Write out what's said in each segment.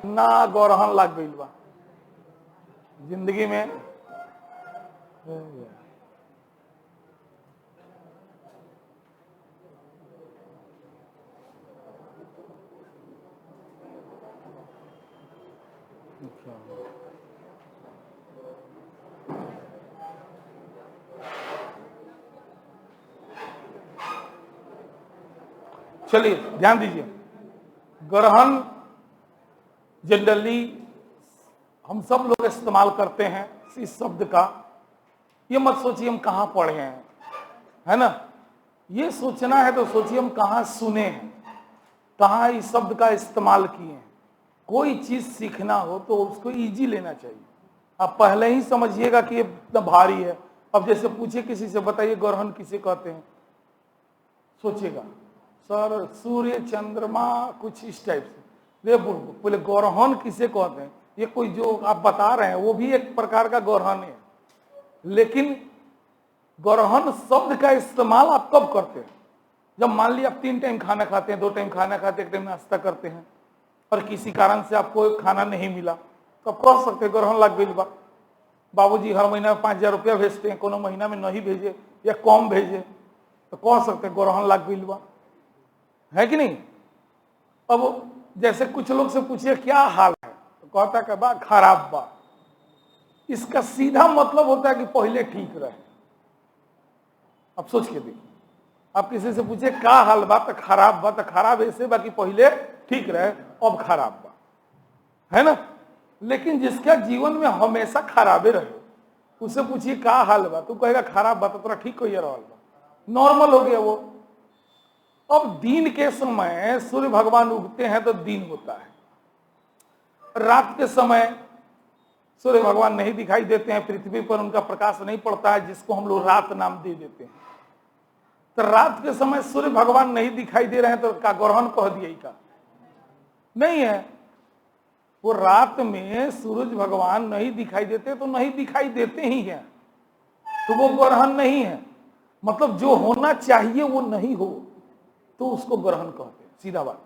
ना गौरहन लाग गई बा जिंदगी में। चलिए ध्यान दीजिए, ग्रहण जनरली हम सब लोग इस्तेमाल करते हैं इस शब्द का। ये मत सोचिए हम कहाँ पढ़े हैं, है ना। ये सोचना है तो सोचिए हम कहाँ सुने हैं, कहाँ इस शब्द का इस्तेमाल किए हैं। कोई चीज सीखना हो तो उसको इजी लेना चाहिए। आप पहले ही समझिएगा कि ये इतना भारी है। अब जैसे पूछिए किसी से, बताइए ग्रहण किसे कहते हैं, सोचिएगा सर सूर्य चंद्रमा कुछ इस टाइप से। बोले ग्रहण किसे कहते हैं, ये कोई जो आप बता रहे हैं वो भी एक प्रकार का ग्रहण है। लेकिन ग्रहण शब्द का इस्तेमाल आप कब करते हैं? जब मान लिया आप 3 टाइम खाना खाते हैं, 2 टाइम खाना खाते हैं, 1 टाइम नाश्ता करते हैं और किसी कारण से आपको खाना नहीं मिला तो आप कह सकते हैं ग्रहण लग गई बा। बाबूजी हर महीना में 5,000 रुपया भेजते हैं, कोनो महीना में नहीं भेजे या कम भेजे तो कह सकते हैं ग्रहण लग गई बा, है कि नहीं। अब जैसे कुछ लोग से पूछिए क्या हाल है तो कहता है बा खराब बा। इसका सीधा मतलब होता है कि पहले ठीक रहे। अब सोच के देखिए, आप किसी से पूछे क्या हाल बा तो खराब ऐसे बा कि पहले ठीक रहे अब खराब बा, है ना। लेकिन जिसका जीवन में हमेशा खराबे रहे उससे पूछिए क्या हाल बा तो कहेगा खराब बा, तो थोड़ा ठीक हो रहा बा, नॉर्मल हो गया वो। अब दिन के समय सूर्य भगवान उगते हैं तो दिन होता है, रात के समय सूर्य भगवान नहीं दिखाई देते हैं, पृथ्वी पर उनका प्रकाश नहीं पड़ता है, जिसको हम लोग रात नाम दे देते हैं। तो रात के समय सूर्य भगवान नहीं दिखाई दे रहे हैं तो क्या ग्रहण कह दिया का? नहीं है। वो रात में सूरज भगवान नहीं दिखाई देते तो नहीं दिखाई देते ही हैं, तो वो ग्रहण नहीं है। मतलब जो होना चाहिए वो नहीं हो तो उसको ग्रहण कहते हैं, सीधा बात।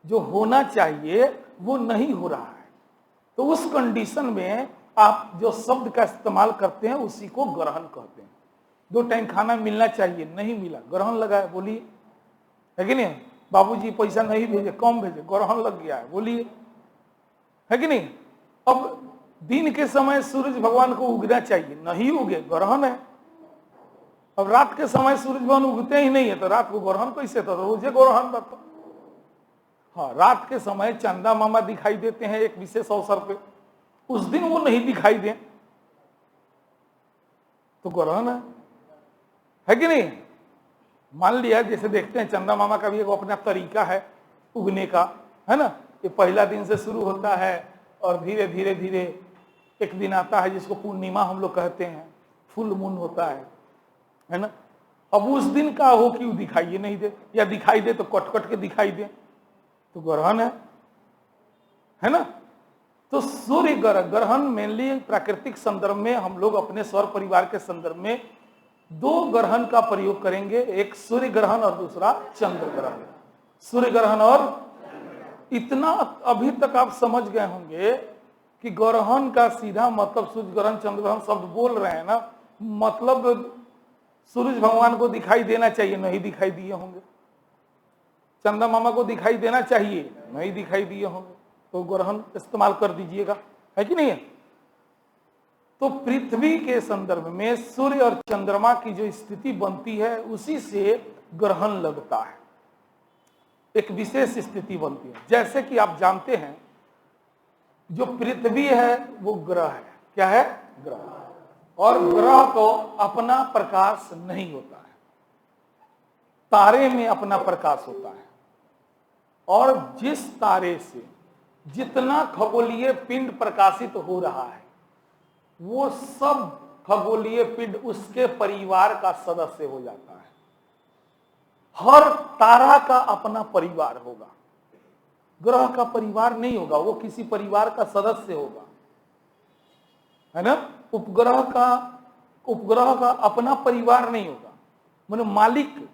जो होना चाहिए वो नहीं हो रहा है तो उस कंडीशन में आप जो शब्द का इस्तेमाल करते हैं उसी को ग्रहण कहते हैं। 2 टाइम खाना मिलना चाहिए, नहीं मिला, ग्रहण लगा है, बोलिए, है कि नहीं। बाबूजी पैसा नहीं भेजे, कम भेजे, ग्रहण लग गया है, बोलिए, है कि नहीं। अब दिन के समय सूरज भगवान को उगना चाहिए, नहीं उगे, ग्रहण है। अब रात के समय सूरज भगवान उगते ही नहीं है तो रात को ग्रहण कैसे था? रोजे ग्रहण रहता। हाँ, रात के समय चंदा मामा दिखाई देते हैं एक विशेष अवसर पे, उस दिन वो नहीं दिखाई दे तो ग्रहण है कि नहीं। मान लिया जैसे देखते हैं चंदा मामा का भी एक अपना तरीका है उगने का, है ना। ये पहला दिन से शुरू होता है और धीरे धीरे धीरे एक दिन आता है जिसको पूर्णिमा हम लोग कहते हैं, फुल मून होता है ना। अब उस दिन का हो कि वो दिखाई नहीं दे, या दिखाई दे तो कट कट के दिखाई दे तो ग्रहण है ना। तो सूर्य ग्रहण मेनली प्राकृतिक संदर्भ में हम लोग अपने सौर परिवार के संदर्भ में 2 ग्रहण का प्रयोग करेंगे, एक सूर्य ग्रहण और दूसरा चंद्र ग्रहण। सूर्य ग्रहण और इतना अभी तक आप समझ गए होंगे कि ग्रहण का सीधा मतलब सूर्य ग्रहण चंद्र ग्रहण शब्द बोल रहे हैं ना, मतलब सूरज भगवान को दिखाई देना चाहिए, नहीं दिखाई दिए होंगे। चंदा मामा को दिखाई देना चाहिए, नहीं दिखाई दिए होंगे, तो ग्रहण इस्तेमाल कर दीजिएगा, है कि नहीं है। तो पृथ्वी के संदर्भ में सूर्य और चंद्रमा की जो स्थिति बनती है उसी से ग्रहण लगता है, एक विशेष स्थिति बनती है। जैसे कि आप जानते हैं जो पृथ्वी है वो ग्रह है, क्या है? ग्रह। और ग्रह को अपना प्रकाश नहीं होता है, तारे में अपना प्रकाश होता है। और जिस तारे से जितना खगोलीय पिंड प्रकाशित हो रहा है वो सब खगोलीय पिंड उसके परिवार का सदस्य हो जाता है। हर तारा का अपना परिवार होगा, ग्रह का परिवार नहीं होगा, वो किसी परिवार का सदस्य होगा, है ना। उपग्रह का अपना परिवार नहीं होगा, माने मालिक,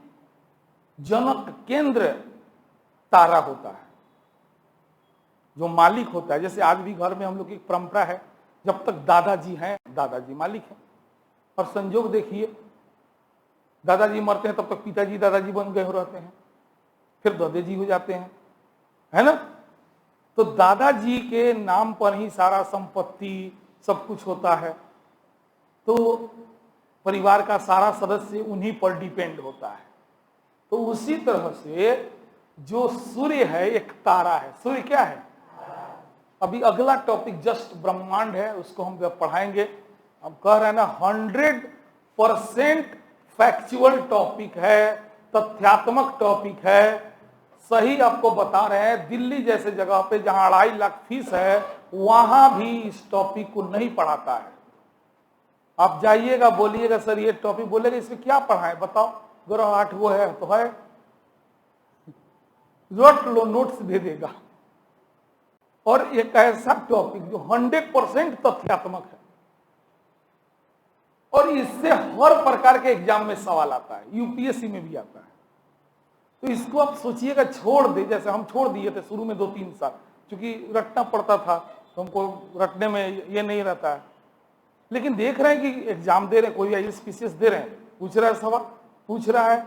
जनक, केंद्र तारा होता है। जो मालिक होता है, जैसे आज भी घर में हम लोग की एक परंपरा है, जब तक दादाजी हैं दादाजी मालिक हैं, और संजोग देखिए दादाजी मरते हैं तब तक पिताजी दादाजी बन गए हो रहते हैं, फिर दादाजी हो जाते हैं, है ना। तो दादाजी के नाम पर ही सारा संपत्ति सब कुछ होता है, तो परिवार का सारा सदस्य उन्हीं पर डिपेंड होता है। तो उसी तरह से जो सूर्य है एक तारा है। सूर्य क्या है? अभी अगला टॉपिक जस्ट ब्रह्मांड है, उसको हम पढ़ाएंगे। हम कह रहे हैं ना 100% फैक्चुअल टॉपिक है, तथ्यात्मक टॉपिक है, सही आपको बता रहे हैं। दिल्ली जैसे जगह पे जहां 2.5 लाख फीस है वहां भी इस टॉपिक को नहीं पढ़ाता है। आप जाइएगा बोलिएगा सर ये टॉपिक, बोलेगा इसमें क्या पढ़ाएं बताओ, ग्रह 8 वो है तो है, रट लो नोट्स दे देगा। और एक ऐसा टॉपिक जो 100% तथ्यात्मक है, और इससे हर प्रकार के एग्जाम में सवाल आता है, यूपीएससी में भी आता है। तो इसको आप सोचिएगा छोड़ दे, जैसे हम छोड़ दिए थे शुरू में 2-3 साल, क्योंकि रटना पड़ता था तो हमको रटने में ये नहीं रहता है। लेकिन देख रहे हैं कि एग्जाम दे रहे हैं, कोई आईएएस दे रहे हैं, पूछ रहा है सवाल, पूछ रहा है।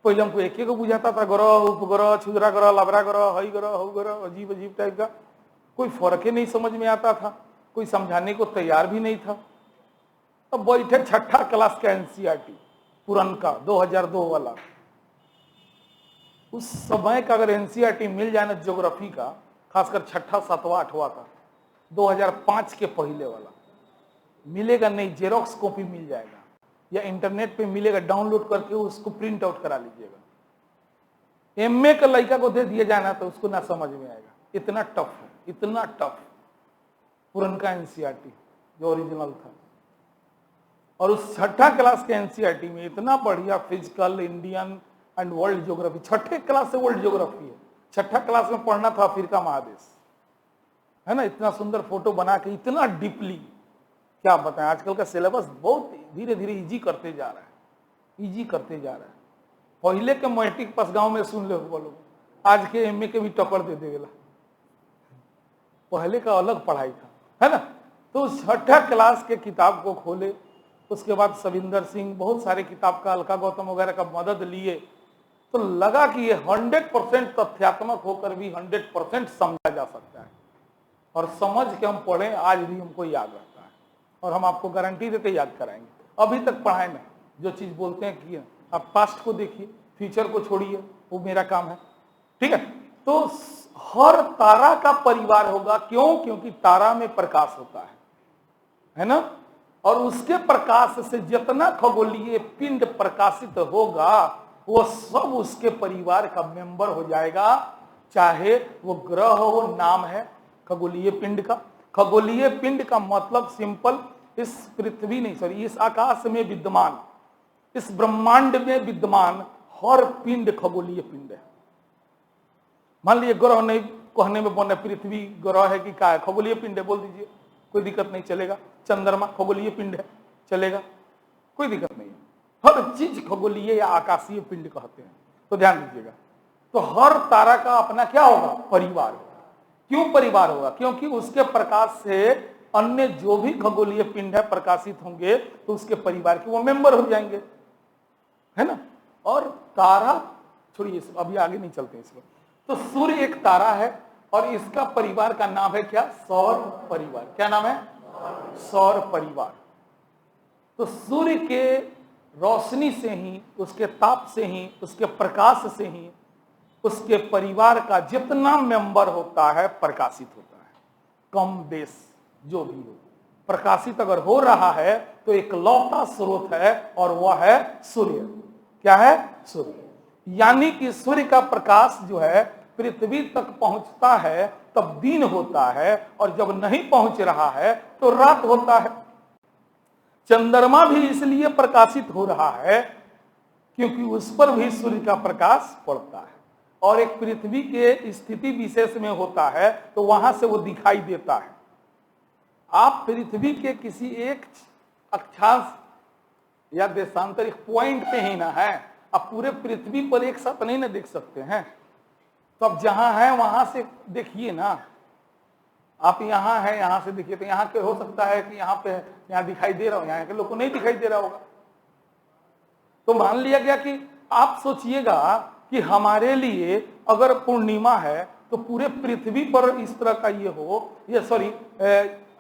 पहले हमको एक को बुझाता था, ग्रह उपग्रह क्षुद्रा ग्रह लबरा ग्रह हई ग्रह हु ग्रह, अजीब अजीब टाइप का, कोई फर्क ही नहीं समझ में आता था, कोई समझाने को तैयार भी नहीं था। अब बैठे 6ठा क्लास का एनसीईआरटी पुरनका 2002 वाला, उस समय का अगर एनसीईआरटी मिल जाए ना ज्योग्राफी का, खासकर 6ठा 7वां 8वां का, 2005 के पहले वाला मिलेगा नहीं, जेरोक्स कॉपी मिल जाएगा या इंटरनेट पे मिलेगा, डाउनलोड करके उसको प्रिंट आउट करा लीजिएगा। एमए का लड़का को दे दिया जाना तो उसको ना समझ में आएगा, इतना टफ है, इतना टफ पुरनका एनसीईआरटी जो ओरिजिनल था। और उस 6ठा क्लास के एनसीईआरटी में इतना बढ़िया physical, Indian and world geography, 6ठे क्लास से वर्ल्ड ज्योग्राफी है। 6ठा क्लास में पढ़ना था अफ्रीका महादेश, है ना, इतना सुंदर फोटो बना के, इतना डीपली, क्या बताएं। आजकल का सिलेबस बहुत धीरे धीरे इजी करते जा रहा है, इजी करते जा रहा है। पहले के मैट्रिक पास गांव में सुन ले बोलो, आज के एमए के भी टक्कर दे देगा, पहले का अलग पढ़ाई था, है ना। तो 6ठा क्लास के किताब को खोले, उसके बाद सविंदर सिंह, बहुत सारे किताब का, अलका गौतम वगैरह का मदद लिए, तो लगा कि ये 100% तथ्यात्मक होकर भी 100% समझा जा सकता है। और समझ के हम पढ़ें, आज भी हमको याद रहता है, और हम आपको गारंटी देते याद कराएंगे। अभी तक पढ़ाए में जो चीज बोलते हैं कि आप पास्ट को देखिए, फ्यूचर को छोड़िए, वो मेरा काम है, ठीक है। तो हर तारा का परिवार होगा, क्यों? क्योंकि तारा में प्रकाश होता है ना, और उसके प्रकाश से जितना खगोलीय पिंड प्रकाशित होगा वो सब उसके परिवार का मेंबर हो जाएगा, चाहे वो ग्रह हो, वो नाम है खगोलीय पिंड का। खगोलीय पिंड का मतलब सिंपल, इस पृथ्वी नहीं, सॉरी, इस आकाश में विद्यमान, इस ब्रह्मांड में विद्यमान हर पिंड खगोलीय पिंड है। मान लीजिए ग्रह नहीं कहने में बने, पृथ्वी ग्रह है कि क्या है, खगोलीय पिंड है बोल दीजिए, कोई दिक्कत नहीं, चलेगा। चंद्रमा खगोलीय पिंड है, चलेगा, कोई दिक्कत नहीं है। हर चीज खगोलीय या आकाशीय पिंड कहते हैं, तो ध्यान दीजिएगा। तो हर तारा का अपना क्या होगा? परिवार होगा। क्यों परिवार होगा? क्योंकि उसके प्रकाश से अन्य जो भी खगोलीय पिंड है प्रकाशित होंगे, तो उसके परिवार के वो मेंबर हो जाएंगे, है ना। और तारा छोड़िए, अभी आगे नहीं चलते इसमें। तो सूर्य एक तारा है और इसका परिवार का नाम है क्या? सौर परिवार। क्या नाम है? सौर परिवार। तो सूर्य के रोशनी से ही, उसके ताप से ही, उसके प्रकाश से ही उसके परिवार का जितना मेंबर होता है प्रकाशित होता है, कम बेस जो भी हो। प्रकाशित अगर हो रहा है तो एक लौता स्रोत है और वह है सूर्य। क्या है? सूर्य। यानी कि सूर्य का प्रकाश जो है पृथ्वी तक पहुंचता है तब दिन होता है, और जब नहीं पहुंच रहा है तो रात होता है। चंद्रमा भी इसलिए प्रकाशित हो रहा है क्योंकि उस पर भी सूर्य का प्रकाश पड़ता है, और एक पृथ्वी के स्थिति विशेष में होता है तो वहां से वो दिखाई देता है। आप पृथ्वी के किसी एक अक्षांश या देशांतरिक पॉइंट पे ही ना है, आप पूरे पृथ्वी पर एक साथ नहीं ना देख सकते हैं। तो अब जहां है वहां से देखिए ना, आप यहाँ हैं, यहाँ से देखिए तो यहाँ के हो सकता है कि यहाँ पे यहाँ दिखाई दे रहा हो, यहाँ के लोग को नहीं दिखाई दे रहा होगा। तो मान लिया गया कि आप सोचिएगा कि हमारे लिए अगर पूर्णिमा है तो पूरे पृथ्वी पर इस तरह का ये हो,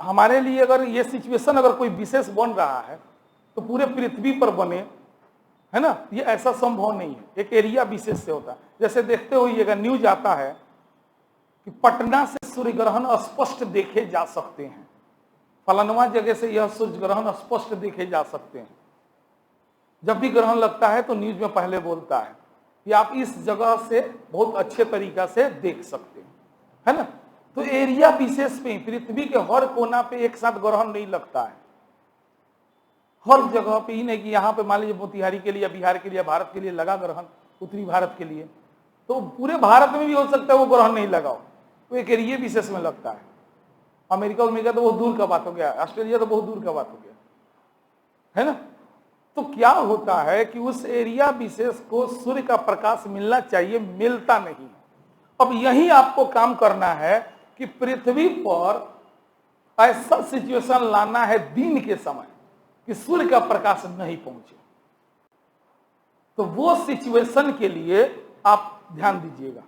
हमारे लिए अगर ये सिचुएशन अगर कोई विशेष बन रहा है तो पूरे पृथ्वी पर बने, है ना, ये ऐसा संभव नहीं है, एक एरिया विशेष से होता है। जैसे देखते होइएगा न्यूज आता है कि पटना से सूर्य ग्रहण स्पष्ट देखे जा सकते हैं, फलानवा जगह से यह सूर्य ग्रहण स्पष्ट देखे जा सकते हैं। जब भी ग्रहण लगता है तो न्यूज में पहले बोलता है कि आप इस जगह से बहुत अच्छे तरीका से देख सकते हैं, है ना। तो एरिया विशेष पे पृथ्वी के हर कोना पे एक साथ ग्रहण नहीं लगता है, हर जगह पे ही नहीं कि यहाँ पे मान लीजिए मोतिहारी के लिए, बिहार के लिए, भारत के लिए लगा ग्रहण, उत्तरी भारत के लिए, तो पूरे भारत में भी हो सकता है वो ग्रहण नहीं लगा हो, तो एक एरिया विशेष में लगता है। अमेरिका तो बहुत दूर का बात हो गया, ऑस्ट्रेलिया तो बहुत दूर का बात हो गया, है ना। तो क्या होता है कि उस एरिया विशेष को सूर्य का प्रकाश मिलना चाहिए, मिलता नहीं। अब यही आपको काम करना है कि पृथ्वी पर ऐसा सिचुएशन लाना है दिन के समय कि सूर्य का प्रकाश नहीं पहुंचे। तो वो सिचुएशन के लिए आप ध्यान दीजिएगा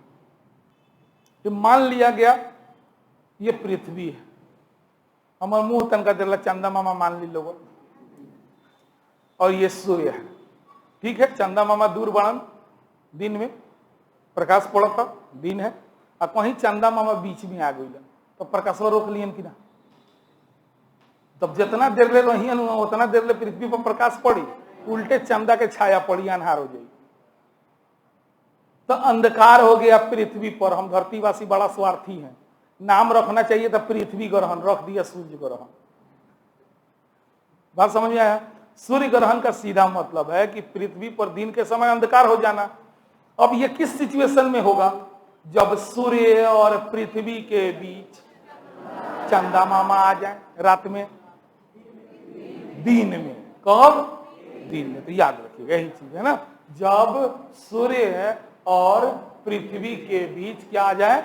कि मान लिया गया ये पृथ्वी है, हमारे मुंह तनका दिला चंदा मामा मान ली लोगों, और ये सूर्य है, ठीक है। चंदा मामा दूर बढ़न, दिन में प्रकाश पड़ता, दिन है, और कहीं चंदा मामा बीच में आ गई तो प्रकाश रोक लियन कि ना, तब जितना देर ले रही उतना देर ले पृथ्वी पर प्रकाश पड़ी, उल्टे चंदा के छाया पड़ी, अन्हार हो जाए, तो अंधकार हो गया पृथ्वी पर। हम धरतीवासी बड़ा स्वार्थी हैं, नाम रखना चाहिए था पृथ्वी ग्रहण, रख दिया सूर्य ग्रहण। बात समझ में आया। सूर्य ग्रहण का सीधा मतलब है कि पृथ्वी पर दिन के समय अंधकार हो जाना। अब ये किस सिचुएशन में होगा? जब सूर्य और पृथ्वी के बीच चंदा मामा आ जाए रात में, दिन में। कब? दिन में। तो याद रखिएगा यही चीज है ना, जब सूर्य और पृथ्वी के बीच क्या आ जाए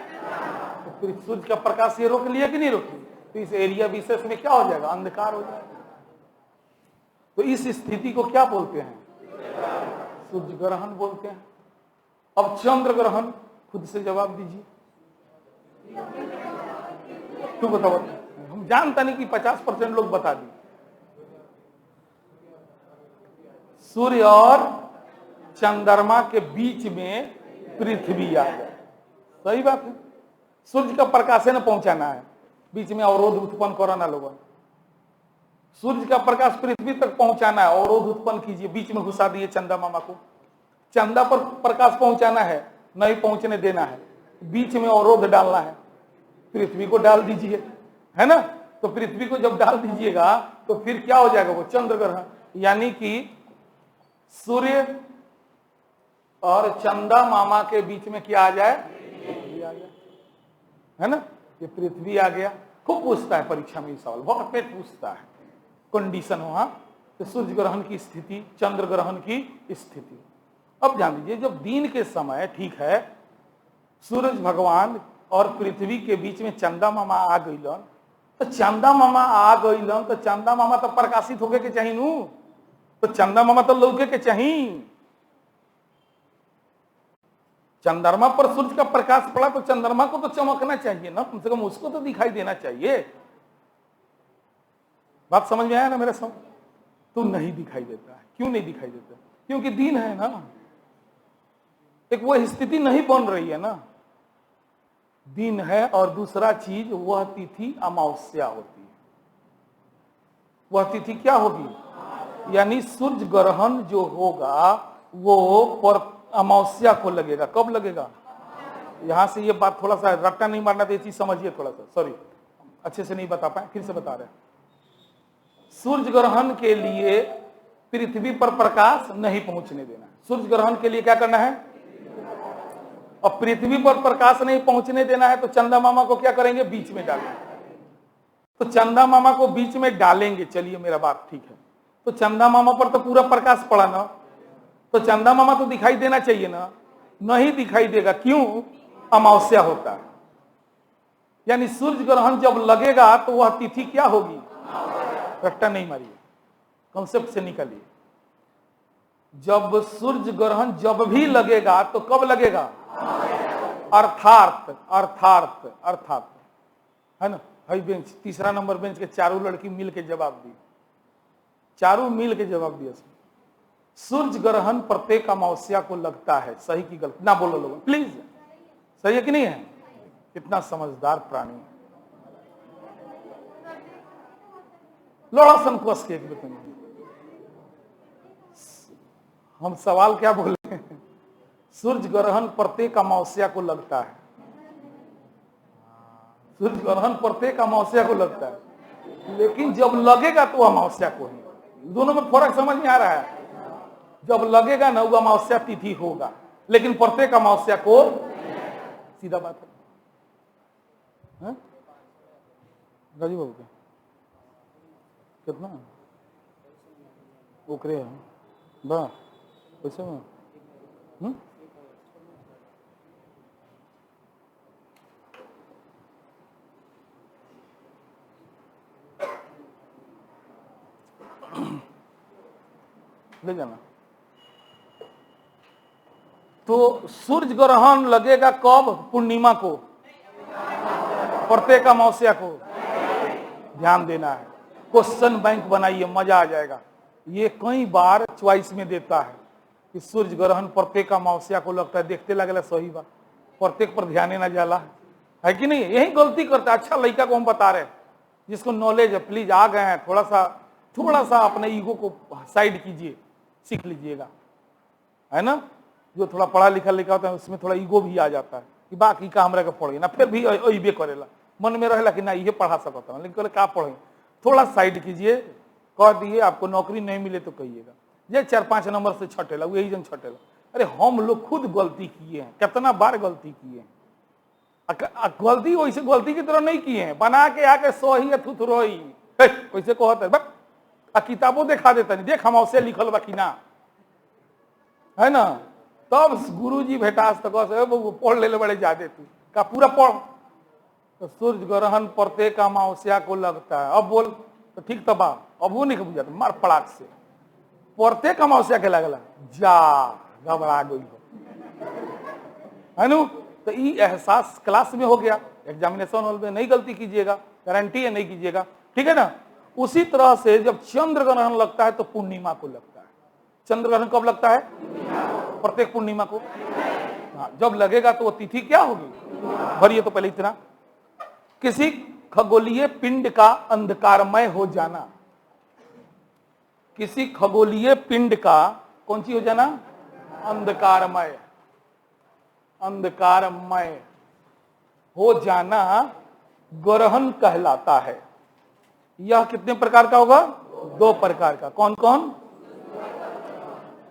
तो सूर्य का प्रकाश ये रोक लिया कि नहीं रोक लिया, तो इस एरिया विशेष में क्या हो जाएगा? अंधकार हो जाएगा। तो इस स्थिति को क्या बोलते हैं? सूर्य ग्रहण बोलते हैं। अब चंद्र ग्रहण, खुद से जवाब दीजिए, क्यों बताओ? हम जानता नहीं कि 50% लोग बता दिए। सूर्य और चंद्रमा के बीच में पृथ्वी आ जाए, सही बात है। सूर्य का प्रकाश है ना पहुंचाना है, बीच में अवरोध उत्पन्न कराना लोगों। सूर्य का प्रकाश पृथ्वी तक पहुंचाना है, अवरोध उत्पन्न कीजिए, बीच में घुसा दिए चंदा मामा को। चंदा पर प्रकाश पहुंचाना है, नहीं पहुंचने देना है, बीच में अवरोध डालना है, पृथ्वी को डाल दीजिए, है ना। तो पृथ्वी को जब डाल दीजिएगा तो फिर क्या हो जाएगा? वो चंद्र ग्रहण। यानी कि सूर्य और चंदा मामा के बीच में क्या आ जाए? पृथ्वी आ गया, है ना। ये पृथ्वी आ गया। खूब पूछता है परीक्षा में ये सवाल, बहुत पेट पूछता है। कंडीशन वहां तो सूर्य ग्रहण की स्थिति, चंद्र ग्रहण की स्थिति। अब जान लीजिए, जब दिन के समय ठीक है सूरज भगवान और पृथ्वी के बीच में चंदा मामा आ गईलन, तो चंदा मामा आ गईलन तो चंदा मामा तो प्रकाशित होके के चाहिए नू, तो चंदा मामा तो लौके के चाहिए। चंद्रमा पर सूर्य का प्रकाश पड़ा तो चंद्रमा को तो चमकना चाहिए ना, कम से कम उसको तो दिखाई देना चाहिए। बात समझ में आया ना मेरे समझ? तो नहीं दिखाई देता है। क्यों नहीं दिखाई देता? क्योंकि दिन है ना, एक वो स्थिति नहीं बन रही है ना, दिन है। और दूसरा चीज, वह तिथि अमावस्या होती है। वह तिथि क्या होगी? यानी सूर्य ग्रहण जो होगा वो पर अमावस्या को लगेगा। कब लगेगा? यहां से ये बात थोड़ा सा रट्टा नहीं मारना, तो ये चीज समझिए थोड़ा सा, सॉरी अच्छे से नहीं बता पाए, फिर से बता रहे हैं। सूर्य ग्रहण के लिए पृथ्वी पर प्रकाश नहीं पहुंचने देना। सूर्य ग्रहण के लिए क्या करना है? और पृथ्वी पर प्रकाश नहीं पहुंचने देना है तो चंदा मामा को क्या करेंगे? बीच में डालेंगे। तो चंदा मामा को बीच में डालेंगे, चलिए मेरा बात ठीक है। तो चंदा मामा पर तो पूरा प्रकाश पड़ा ना, तो चंदा मामा तो दिखाई देना चाहिए ना, नहीं दिखाई देगा। क्यों? अमावस्या होता है। यानी सूर्य ग्रहण जब लगेगा तो वह तिथि क्या होगी? रट्टा नहीं मारिए, कॉन्सेप्ट से निकलिए। जब सूर्य ग्रहण जब भी लगेगा तो कब लगेगा? अर्थात अर्थात अर्थात, है ना। भाई बेंच, तीसरा नंबर बेंच के चारों लड़की मिल के जवाब दी, चारों मिल के जवाब दिया। सूर्य ग्रहण प्रत्येक अमावस्या को लगता है, सही की गलती ना बोलो लोग प्लीज, सही है कि नहीं है? कितना समझदार प्राणी है। लोड़ा संकोच के एक बेतन, हम सवाल क्या बोले? सूर्य ग्रहण प्रत्येक अमावस्या को लगता है, सूर्य ग्रहण प्रत्येक अमावस्या को लगता है, लेकिन जब लगेगा तो अमावस्या को है। दोनों में फर्क समझ में आ रहा है? जब लगेगा ना वो अमावस्या तिथि होगा, लेकिन प्रत्येक अमावस्या को, सीधा बात है। गाजी बाबू का कितना ओकरे है बा पैसे में? ले जाना। तो सूर्य ग्रहण लगेगा कब? पूर्णिमा को, प्रत्येक अमावस्या को। ध्यान देना है, क्वेश्चन बैंक बनाइए, मजा आ जाएगा। ये कई बार चॉइस में देता है कि सूर्य ग्रहण प्रत्येक अमावस्या को लगता है, देखते लगेला सही बात, प्रत्येक पर ध्यान ना जाला, है कि नहीं? यही गलती करता है। अच्छा लड़का को हम बता रहे हैं, जिसको नॉलेज है, प्लीज आ गए हैं, थोड़ा सा अपने ईगो को साइड कीजिए, सीख लीजिएगा, है ना। जो थोड़ा पढ़ा लिखा होता है उसमें थोड़ा ईगो भी आ जाता है कि बाकी का हमरा के पढ़े ना, फिर भी अइबे करेला, मन में रहेला कि ना ये पढ़ा सकता हूँ, लेकिन का पढ़े, थोड़ा साइड कीजिए। कह दिए आपको नौकरी नहीं मिले तो कहिएगा, ये 4-5 नंबर से छटेला, यही जन छटेला। अरे हम लोग खुद गलती किए हैं, कितना बार गलती किए हैं। गलती वैसे गलती की तरह नहीं किए हैं, बना के आके सही थुथरोई वैसे कहते हैं, बस किताबों दिखा देता नहीं, देख अमावस्या लिखल बा कि ना, है ना। तब गुरुजी भेटास तक पढ़ ले बड़े ज्यादा, तू का पूरा पढ़। तो सूर्य ग्रहण प्रत्येक अमावस्या को लगता है। अब बोल तो ठीक तबा, अब वो नहीं बुझा मार पड़ाक से प्रत्येक अमावस्या के लगला, जा घबरा गई है नु। तो ये एहसास क्लास में हो गया, एग्जामिनेशन हॉल में नहीं गलती कीजिएगा, गारंटी है नहीं कीजिएगा, ठीक है ना। उसी तरह से जब चंद्र ग्रहण लगता है तो पूर्णिमा को लगता है। चंद्र ग्रहण कब लगता है? प्रत्येक पूर्णिमा को। हाँ, जब लगेगा तो वो तिथि क्या होगी? भरिए तो पहले इतना, किसी खगोलीय पिंड का अंधकारमय हो जाना, किसी खगोलीय पिंड का कौन सी हो जाना? अंधकारमय, अंधकारमय हो जाना ग्रहण कहलाता है। यह कितने प्रकार का होगा? 2 प्रकार का। कौन कौन?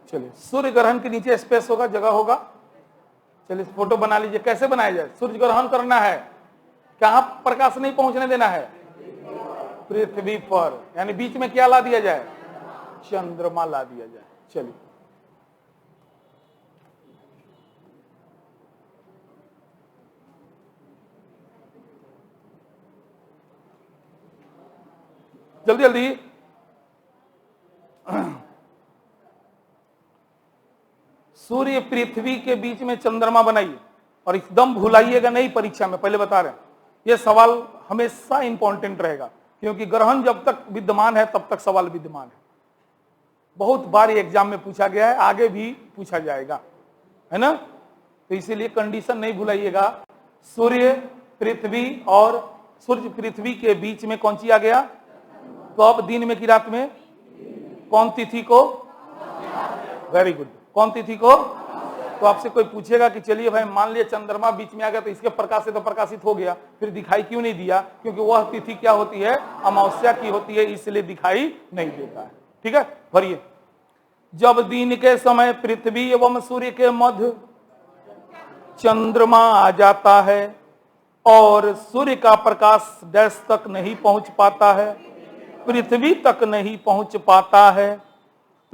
चलिए, सूर्य ग्रहण के नीचे स्पेस होगा, जगह होगा। चलिए फोटो बना लीजिए। कैसे बनाया जाए? सूर्य ग्रहण करना है, कहां प्रकाश नहीं पहुंचने देना है? पृथ्वी पर, यानी बीच में क्या ला दिया जाए? चंद्रमा ला दिया जाए। चलिए जल्दी जल्दी। सूर्य पृथ्वी के बीच में चंद्रमा बनाइए, और एकदम भुलाइएगा नहीं परीक्षा में, पहले बता रहे हैं यह सवाल हमेशा इंपॉर्टेंट रहेगा, क्योंकि ग्रहण जब तक विद्यमान है तब तक सवाल विद्यमान है। बहुत बार एग्जाम में पूछा गया है, आगे भी पूछा जाएगा, है ना। तो इसीलिए कंडीशन नहीं भुलाइएगा। सूर्य पृथ्वी, और सूर्य पृथ्वी के बीच में कौन सी आ गया? कब? दिन में कि रात में? कौन तिथि को? वेरी गुड, कौन तिथि को? तो आपसे कोई पूछेगा कि चलिए भाई मान लिया चंद्रमा बीच में आ गया तो इसके प्रकाश से तो प्रकाशित हो गया, फिर दिखाई क्यों नहीं दिया? क्योंकि वह तिथि क्या होती है? अमावस्या की होती है, इसलिए दिखाई नहीं देता है। ठीक है, भरिए। जब दिन के समय पृथ्वी एवं सूर्य के मध्य चंद्रमा आ जाता है और सूर्य का प्रकाश डैश तक नहीं पहुंच पाता है, पृथ्वी तक नहीं पहुंच पाता है,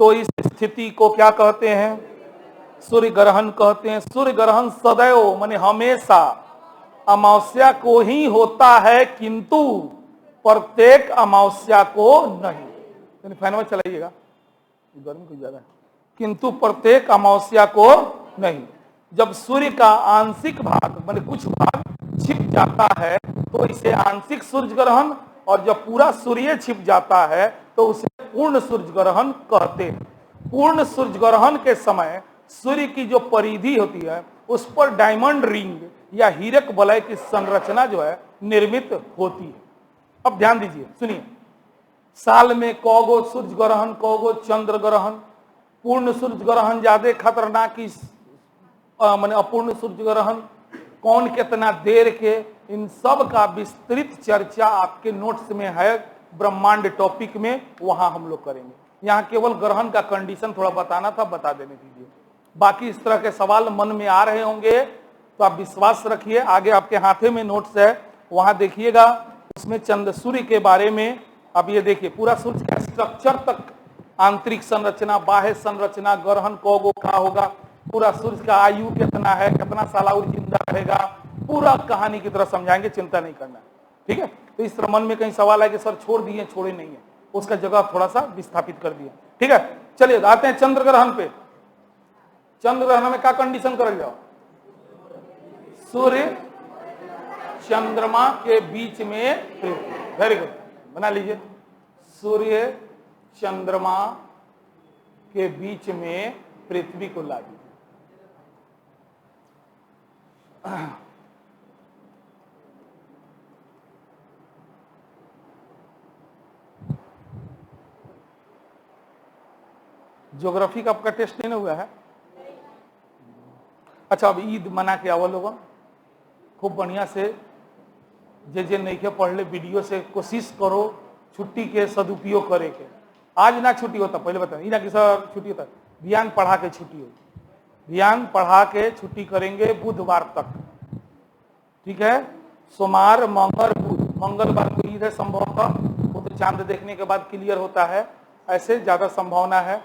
तो इस स्थिति को क्या कहते हैं? सूर्य ग्रहण कहते हैं। सूर्य ग्रहण सदैव माने हमेशा अमावस्या को ही होता है किंतु प्रत्येक अमावस्या को नहीं। फैन में चलाइएगा, गर्मी कुछ ज्यादा है। किंतु प्रत्येक अमावस्या को नहीं। जब सूर्य का आंशिक भाग माने कुछ भाग छिप जाता है तो इसे आंशिक सूर्य ग्रहण, और जब पूरा सूर्य छिप जाता है तो उसे पूर्ण सूर्य ग्रहण कहते हैं। पूर्ण सूर्य ग्रहण के समय सूर्य की जो परिधि होती है उस पर डायमंड रिंग या हीरक वलय की संरचना जो है निर्मित होती है। अब ध्यान दीजिए, सुनिए, साल में कौगो सूर्य ग्रहण, कौगो चंद्र ग्रहण, पूर्ण सूर्य ग्रहण ज्यादा खतरनाक, माने अपूर्ण सूर्य ग्रहण, कौन कितना देर के, इन सब का विस्तृत चर्चा आपके नोट्स में है ब्रह्मांड टॉपिक में, वहां हम लोग करेंगे। यहाँ केवल ग्रहण का कंडीशन थोड़ा बताना था, बता देने दीजिए। बाकी इस तरह के सवाल मन में आ रहे होंगे तो आप विश्वास रखिए, आगे आपके हाथे में नोट्स है, वहां देखिएगा, उसमें चंद्र सूर्य के बारे में। अब ये देखिए पूरा सूर्य का स्ट्रक्चर तक, आंतरिक संरचना, बाह्य संरचना, ग्रहण कौगो का होगा, पूरा सूर्य का आयु कितना है, कितना साल और जिंदा रहेगा, पूरा कहानी की तरह समझाएंगे, चिंता नहीं करना, ठीक है। तो इस तरह मन में कहीं सवाल है कि सर छोड़ दिए, छोड़े नहीं है, उसका जगह थोड़ा सा विस्थापित कर दिया, ठीक है। चलिए आते हैं चंद्र ग्रहण पे। चंद्र ग्रहण में क्या कंडीशन कर जाओ, सूर्य चंद्रमा के बीच में, वेरी गुड, बना लीजिए, सूर्य चंद्रमा के बीच में पृथ्वी को ला दीजिए। ज्योग्राफी का आपका टेस्ट नहीं हुआ है? अच्छा, अब ईद मना के आवो लोगों, खूब बढ़िया से जे नहीं के पढ़ ले, वीडियो से कोशिश करो छुट्टी के सदुपयोग करे के। आज ना छुट्टी होता, पहले बता ना कि सर छुट्टी होता, ध्यान पढ़ा के छुट्टी होगी, ध्यान पढ़ा के छुट्टी करेंगे बुधवार तक, ठीक है। सोमवार मंगल बुध, मंगलवार को ईद है संभवतः, वो तो चांद देखने के बाद क्लियर होता है, ऐसे ज्यादा संभावना है।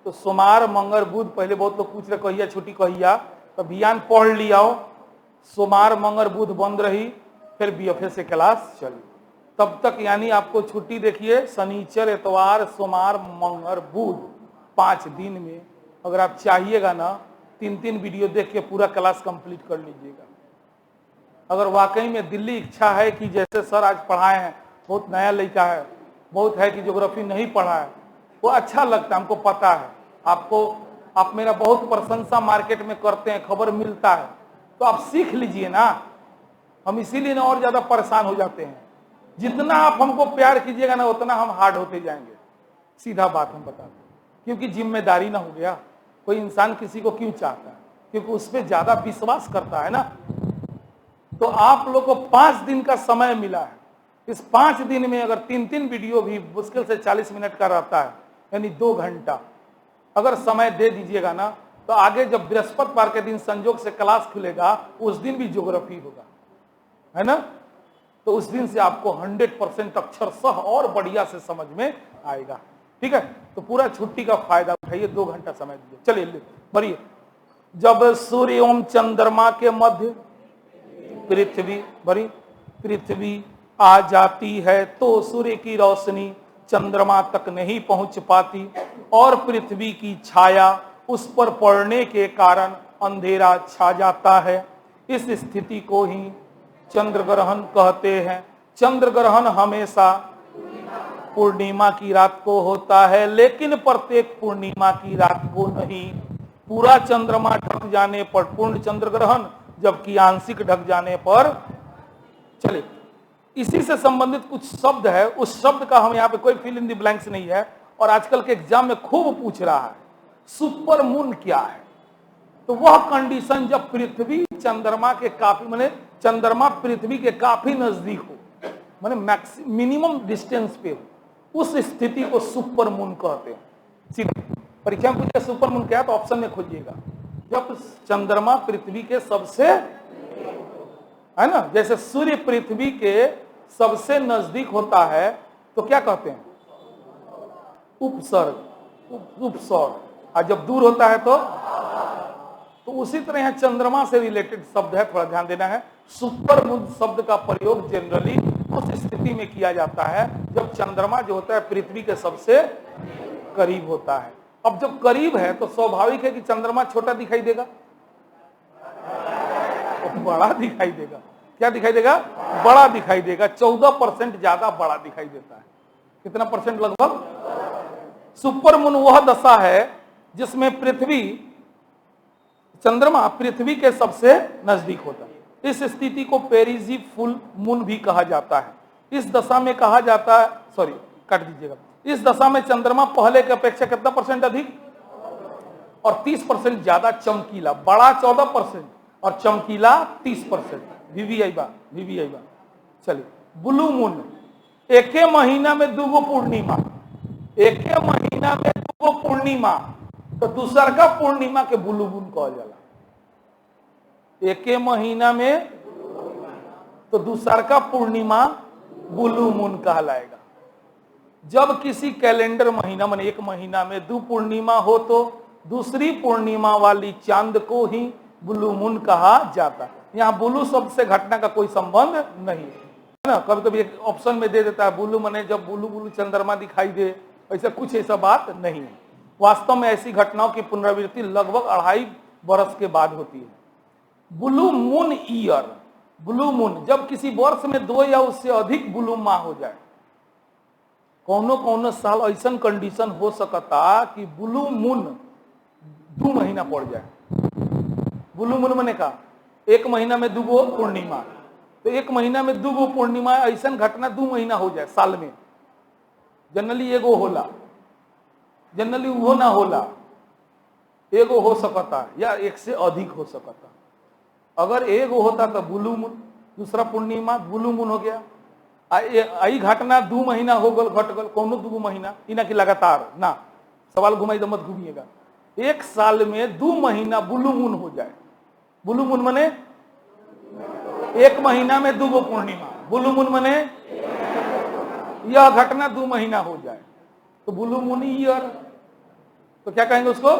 तो सोमवार मंगल बुध, पहले बहुत लोग पूछ रहे कहिया छुट्टी कहिया, तो ध्यान पढ़ लिया, सोमवार मंगल बुध बंद रही, फिर बीएफए से क्लास चली, तब तक यानी आपको छुट्टी देखिए शनिचर इतवार सोमवार मंगल बुध 5 दिन में। अगर आप चाहिएगा ना 3 वीडियो देख के पूरा क्लास कंप्लीट कर लीजिएगा। अगर वाकई में दिल्ली इच्छा है कि जैसे सर आज पढ़ाए हैं, बहुत नया लड़का है, बहुत है कि ज्योग्राफी नहीं पढ़ा है, वो अच्छा लगता है, हमको पता है, आपको, आप मेरा बहुत प्रशंसा मार्केट में करते हैं, खबर मिलता है, तो आप सीख लीजिए ना। हम इसीलिए ना और ज्यादा परेशान हो जाते हैं, जितना आप हमको प्यार कीजिएगा ना उतना हम हार्ड होते जाएंगे, सीधा बात हम बताते हैं, क्योंकि जिम्मेदारी ना हो गया। कोई इंसान किसी को क्यों चाहता है, क्योंकि उस पर ज्यादा विश्वास करता है ना। तो आप लोग को 5 दिन का समय मिला है, इस 5 दिन में अगर 3 वीडियो भी मुश्किल से 40 मिनट का रहता है, यानी 2 घंटा अगर समय दे दीजिएगा ना, तो आगे जब बृहस्पतिवार के दिन संजोग से क्लास खुलेगा उस दिन भी ज्योग्राफी होगा, है ना। तो उस दिन से आपको 100% अक्षरशः और बढ़िया से समझ में आएगा, ठीक है। तो पूरा छुट्टी का फायदा उठाइए, 2 घंटा समय दीजिए। चलिए बढ़िए। जब सूर्य एवं चंद्रमा के मध्य पृथ्वी आ जाती है तो सूर्य की रोशनी चंद्रमा तक नहीं पहुंच पाती और पृथ्वी की छाया उस पर पड़ने के कारण अंधेरा छा जाता है। इस स्थिति को ही चंद्र ग्रहण कहते हैं। चंद्र ग्रहण हमेशा पूर्णिमा की रात को होता है, लेकिन प्रत्येक पूर्णिमा की रात को नहीं। पूरा चंद्रमा ढक जाने पर पूर्ण चंद्र ग्रहण, जबकि आंशिक ढक जाने पर। चलिए, इसी से संबंधित कुछ शब्द है, उस शब्द का हम यहाँ पे कोई फिल इन द ब्लैंक्स नहीं है, और आजकल के एग्जाम में खूब पूछ रहा है सुपर मून क्या है। तो वह कंडीशन जब पृथ्वी चंद्रमा के काफी, माने चंद्रमा पृथ्वी के काफी नजदीक हो, माने मिनिमम डिस्टेंस पे हो, उस स्थिति को सुपर मून कहते हैं। सीधे परीक्षा में पूछे सुपर मून क्या है तो ऑप्शन में खोजिएगा। जब चंद्रमा पृथ्वी के सबसे, है ना, जैसे सूर्य पृथ्वी के सबसे नजदीक होता है तो क्या कहते हैं, उपसर्ग, उपसर्ग, और जब दूर होता है तो तो उसी तरह यहाँ चंद्रमा से रिलेटेड शब्द है, थोड़ा ध्यान देना है। सुपर मून शब्द का प्रयोग जनरली उस स्थिति में किया जाता है जब चंद्रमा जो होता है पृथ्वी के सबसे करीब होता है। अब जब करीब है तो स्वाभाविक है कि चंद्रमा छोटा दिखाई देगा, तो बड़ा दिखाई देगा। क्या दिखाई देगा? बड़ा दिखाई देगा। 14% ज्यादा बड़ा दिखाई देता है। कितना परसेंट? लगभग। सुपर मून वह दशा है जिसमें चंद्रमा पृथ्वी के सबसे नजदीक होता है। इस स्थिति को पेरिजी फुल मून भी कहा जाता है। इस दशा में कहा जाता है, सॉरी काट दीजिएगा, इस दशा में चंद्रमा पहले की अपेक्षा कितना परसेंट अधिक और 30% ज्यादा चमकीला। बड़ा 14% और चमकीला 30%। वीवीआई बा। चलिए, ब्लू मून, एक महीना में दूगो पूर्णिमा, एक महीना में दूगो पूर्णिमा, तो दूसर का पूर्णिमा के ब्लू मून कहल जाला। एक महीना में तो दूसर का पूर्णिमा ब्लू मून कहलाएगा। जब किसी कैलेंडर महीना में एक महीना में दो पूर्णिमा हो तो दूसरी पूर्णिमा वाली चांद को ही ब्लू मून कहा जाता है। यहाँ ब्लू शब्द से घटना का कोई संबंध नहीं है ना। कभी कभी एक ऑप्शन में दे देता है ब्लू मने जब ब्लू ब्लू चंद्रमा दिखाई दे, ऐसा कुछ ऐसा बात नहीं है। वास्तव में ऐसी घटनाओं की पुनरावृत्ति लगभग 2.5 वर्ष के बाद होती है। Blue moon year, blue moon जब किसी वर्ष में 2 या उससे अधिक ब्लू माह हो जाए। कौनो साल ऐसा कंडीशन हो सकता कि ब्लू मून 2 महीना पड़ जाए। ब्लू मून मैंने कहा 1 महीना में 2 पूर्णिमा, तो 1 महीना में 2 पूर्णिमा, ऐसा घटना 2 महीना हो जाए साल में। जनरली एगो होला, जनरली वो ना होला, एगो हो सकता या एक से अधिक हो सकता। अगर एगो होता तो ब्लू मून, दूसरा पूर्णिमा ब्लू मून हो गया। आई घटना 2 महीना हो गल, घट गल, कौनो 2 महीना इना की लगातार ना। सवाल घुमाई तो मत घूमिएगा। 1 साल में 2 महीना ब्लू मून हो जाए। ब्लू मून मने 1 महीना में 2 पूर्णिमा, ब्लू मून मने यह घटना 2 महीना हो जाए तो ब्लू मून ईयर। तो क्या कहेंगे उसको?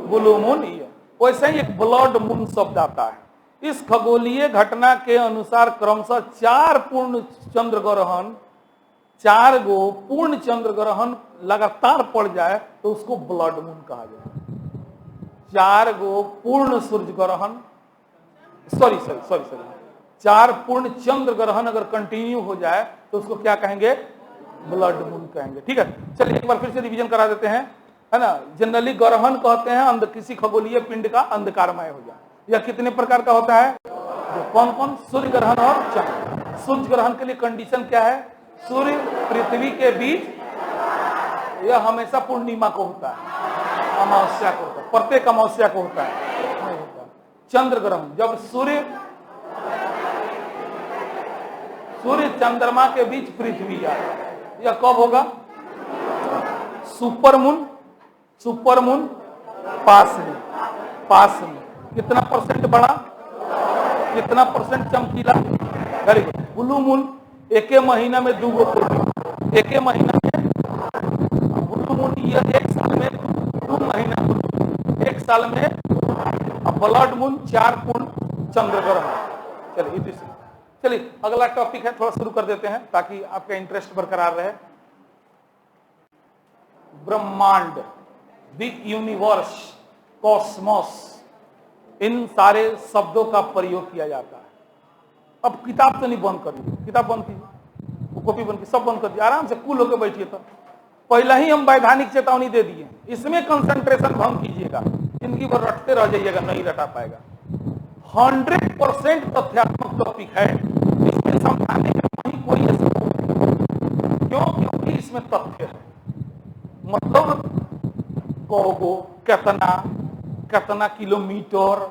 Blue moon year. वैसे ही एक ब्लड मून शब्द आता है। इस खगोलीय घटना के अनुसार क्रमशः 4 पूर्ण चंद्र ग्रहण, 4 गो पूर्ण चंद्र ग्रहण लगातार पड़ जाए तो उसको ब्लड मून कहा जाए। 4 गो पूर्ण सूर्य ग्रहण, सॉरी 4 पूर्ण चंद्र ग्रहण अगर कंटिन्यू हो जाए तो उसको क्या कहेंगे? ब्लड मून कहेंगे। ठीक है, चलिए एक बार फिर से रिवीजन करा देते हैं, है ना। जनरली ग्रहण कहते हैं किसी खगोलीय पिंड का अंधकारमय हो जाए। यह कितने प्रकार का होता है? कौन कौन? सूर्य ग्रहण और चंद्र। सूर्य ग्रहण के लिए कंडीशन क्या है? सूर्य पृथ्वी के बीच, यह हमेशा पूर्णिमा को होता है, अमावस्या को होता है, प्रत्येक अमावस्या को होता है, नहीं होता। चंद्र ग्रहण जब सूर्य चंद्रमा के बीच पृथ्वी आए, यह कब होगा? सुपर मून पास में कितना परसेंट बड़ा, कितना परसेंट चमकीला? Very good. ब्लू मून 1 महीना में 2 पूर्णिमा, 1 महीना में ब्लू मून ईयर, 1 साल में 2 महीना, 1 साल में। ब्लड मून 4 पूर्ण चंद्र ग्रहण। चलिए अगला टॉपिक है, थोड़ा शुरू कर देते हैं ताकि आपका इंटरेस्ट बरकरार रहे। ब्रह्मांड, द यूनिवर्स, कॉस्मोस, इन सारे शब्दों का प्रयोग किया जाता है। अब किताब तो नहीं बंद करिए, किताब बंद कीजिए, कॉपी बंद की, सब बंद कर दिए, आराम से कूल होकर बैठिए। तो पहला ही हम वैधानिक चेतावनी दे दिए, इसमें कंसंट्रेशन भंग कीजिएगा, जिंदगी भर रटते रह जाइएगा, नहीं रटा पाएगा। 100% तथ्यात्मक टॉपिक है, इसमें समझाने का कहीं कोई ऐसा नहीं। क्यों? क्योंकि इसमें तथ्य है। मतलब कोगो कितना किलोमीटर,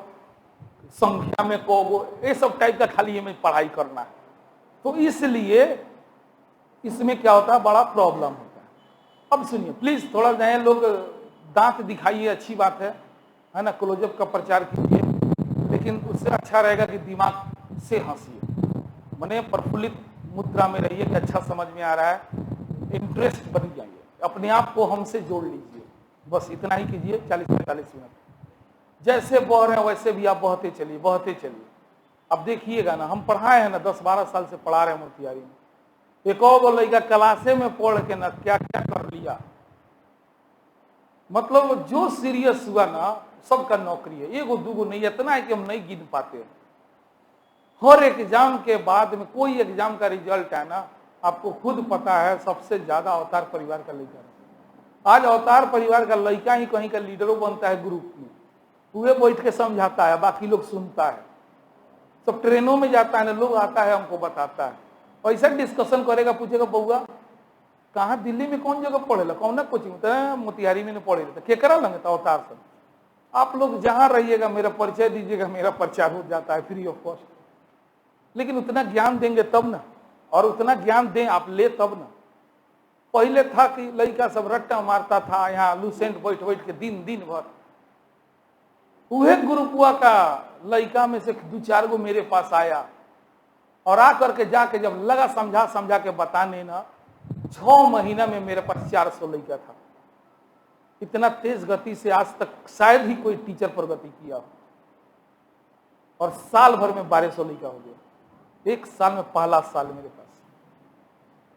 संख्या में कोगो, ये सब टाइप का खाली हमें पढ़ाई करना है। तो इसलिए इसमें क्या होता है, बड़ा प्रॉब्लम होता है। अब सुनिए प्लीज, थोड़ा नए लोग दांत दिखाइए, अच्छी बात है ना, क्लोजअप का प्रचार कीजिए, लेकिन उससे अच्छा रहेगा कि दिमाग से हंसिए, मने प्रफुल्लित मुद्रा में रहिए कि अच्छा समझ में आ रहा है, इंटरेस्ट बन जाइए, अपने आप को हमसे जोड़ लीजिए। बस इतना ही कीजिए, 40-45 मिनट। जैसे बह रहे हैं वैसे भी आप बहते चलिए, बहते चलिए। अब देखिएगा ना, हम पढ़ाए हैं ना, 10-12 साल से पढ़ा रहे हैं मोतिहारी में। एक और लड़का क्लासे में पढ़ के ना क्या क्या कर लिया, मतलब जो सीरियस हुआ ना, सबका नौकरी है, एगो दूगो नहीं, इतना है कि हम नहीं गिन पाते हैं। हर एग्जाम के बाद में कोई एग्जाम का रिजल्ट है ना, आपको खुद पता है सबसे ज्यादा अवतार परिवार का लड़का है। आज अवतार परिवार का लड़का ही कहीं का लीडरों बनता है ग्रुप में, हुए बैठ के समझाता है, बाकी लोग सुनता है। सब ट्रेनों में जाता है ना, लोग आता है हमको बताता है, ऐसा डिस्कशन करेगा, पूछेगा बउआ कहाँ दिल्ली में कौन जगह पढ़ेला, कौन ना कोचिंग, मोतिहारी में पढ़े रहता, क्या करा लगे तो अवतार सब। आप लोग जहां रहिएगा मेरा परिचय दीजिएगा, मेरा प्रचार हो जाता है फ्री ऑफ कॉस्ट। लेकिन उतना ज्ञान देंगे तब ना, और उतना ज्ञान दें आप ले तब ना। पहले था कि लड़का सब रट्टा मारता था यहाँ लूसेंट बैठ बैठ के दिन दिन भर। वह ग्रुपुआ का लड़का में से 2-4 गो मेरे पास आया, और आकर के जाके जब लगा समझा समझा के बताने ना, 6 महीना में मेरे पास 400 लड़का था। इतना तेज गति से आज तक शायद ही कोई टीचर प्रगति किया हो। और साल भर में 1200 लड़का हो गया, 1 साल में पहला साल मेरे पास।